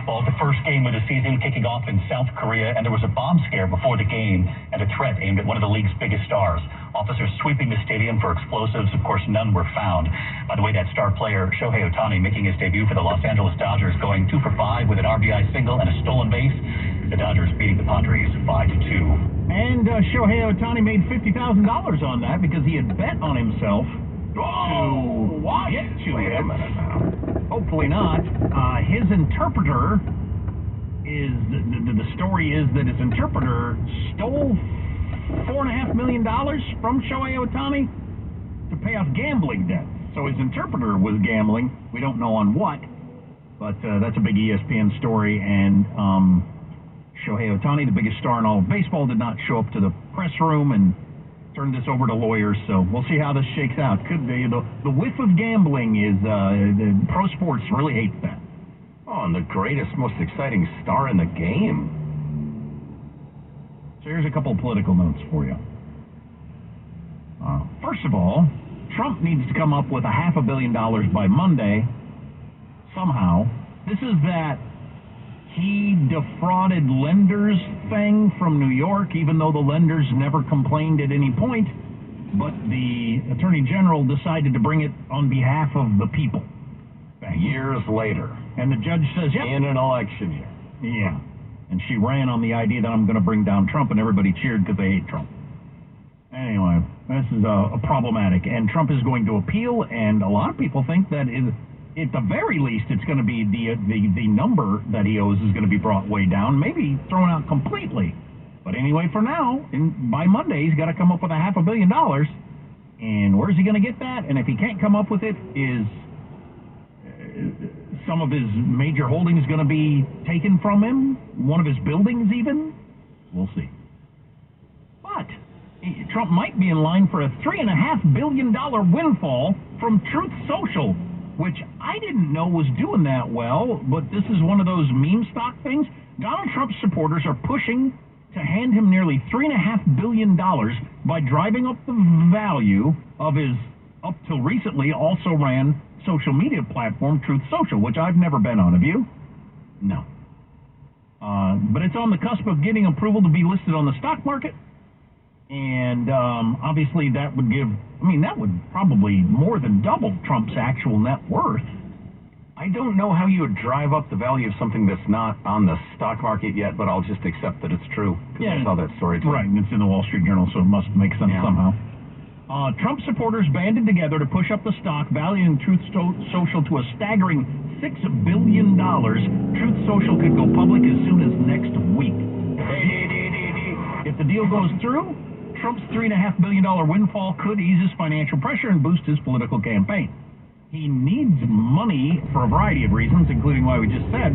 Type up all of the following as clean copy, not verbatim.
baseball, the first game of the season kicking off in South Korea, and there was a bomb scare before the game and a threat aimed at one of the league's biggest stars. Officers sweeping the stadium for explosives. Of course, none were found. By the way, that star player, Shohei Ohtani, making his debut for the Los Angeles Dodgers, going 2 for 5 with an RBI single and a stolen base. The Dodgers beating the Padres 5-2. And Shohei Ohtani made $50,000 on that because he had bet on himself to get to Wait a minute now. Hopefully not. His interpreter is, the story is that his interpreter stole $4.5 million from Shohei Ohtani to pay off gambling debts. So his interpreter was gambling. We don't know on what, but that's a big ESPN story. And Shohei Ohtani, the biggest star in all of baseball, did not show up to the press room and turned this over to lawyers. So we'll see how this shakes out. Could be the whiff of gambling is pro sports really hates that. Oh, and the greatest, most exciting star in the game. So here's a couple of political notes for you. First of all, Trump needs to come up with $500 million by Monday somehow. This is that he defrauded lenders thing from New York, even though the lenders never complained at any point. But the Attorney General decided to bring it on behalf of the people. Years later. And the judge says, yep. In an election year. Yeah. And she ran on the idea that I'm going to bring down Trump, and everybody cheered because they hate Trump. Anyway, this is a problematic. And Trump is going to appeal, and a lot of people think that at the very least, it's going to be the number that he owes is going to be brought way down, maybe thrown out completely. But anyway, for now, by Monday, he's got to come up with $500 million. And where's he going to get that? And if he can't come up with it, is some of his major holdings going to be taken from him? One of his buildings, even? We'll see. But Trump might be in line for a $3.5 billion windfall from Truth Social, which I didn't know was doing that well, but this is one of those meme stock things. Donald Trump's supporters are pushing to hand him nearly $3.5 billion by driving up the value of his, up till recently, also ran social media platform Truth Social, which I've never been on. Have you? No. But it's on the cusp of getting approval to be listed on the stock market. And obviously that would give, that would probably more than double Trump's actual net worth. I don't know how you would drive up the value of something that's not on the stock market yet, but I'll just accept that it's true. Yeah, I saw that story too. Right, and it's in the Wall Street Journal, so it must make sense somehow. Trump supporters banded together to push up the stock, valuing Truth Social to a staggering $6 billion. Truth Social could go public as soon as next week. If the deal goes through, Trump's $3.5 billion windfall could ease his financial pressure and boost his political campaign. He needs money for a variety of reasons, including why we just said.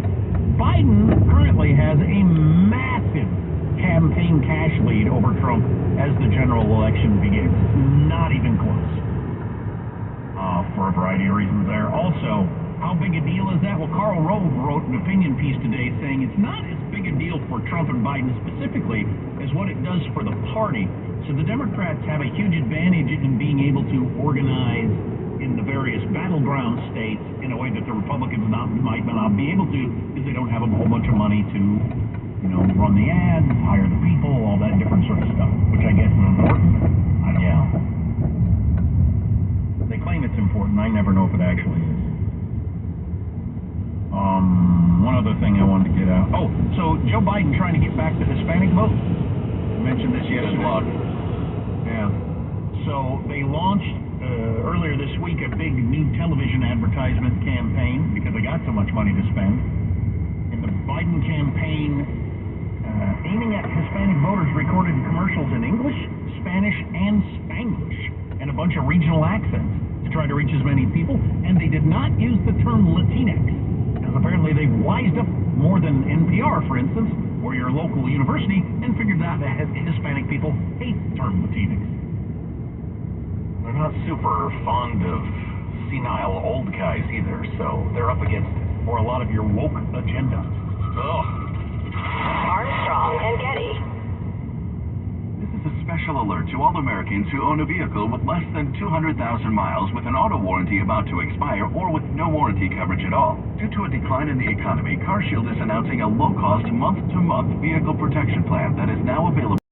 Biden currently has a massive campaign cash lead over Trump as the general election begins. Not even close. For a variety of reasons there. Also, how big a deal is that? Well, Karl Rove wrote an opinion piece today saying it's not as big a deal for Trump and Biden specifically as what it does for the party. So the Democrats have a huge advantage in being able to organize in the various battleground states in a way that the Republicans might not be able to, because they don't have a whole bunch of money to, run the ads, hire the people, all that different sort of stuff, which I guess is important. They claim it's important. I never know if it actually is. One other thing I wanted to get out. Oh, so Joe Biden trying to get back the Hispanic vote. I mentioned this yesterday. Yeah. So they launched earlier this week a big new television advertisement campaign because they got so much money to spend. And the Biden campaign, aiming at Hispanic voters, recorded commercials in English, Spanish, and Spanglish, and a bunch of regional accents to try to reach as many people. And they did not use the term Latinx, because apparently they've wised up more than NPR, for instance, or your local university, and figured out that Hispanic people hate the term Latinx. They're not super fond of senile old guys either, so they're up against it. Or a lot of your woke agenda. Ugh. Armstrong and Getty. This is a special alert to all Americans who own a vehicle with less than 200,000 miles with an auto warranty about to expire or with no warranty coverage at all. Due to a decline in the economy, CarShield is announcing a low-cost month-to-month vehicle protection plan that is now available.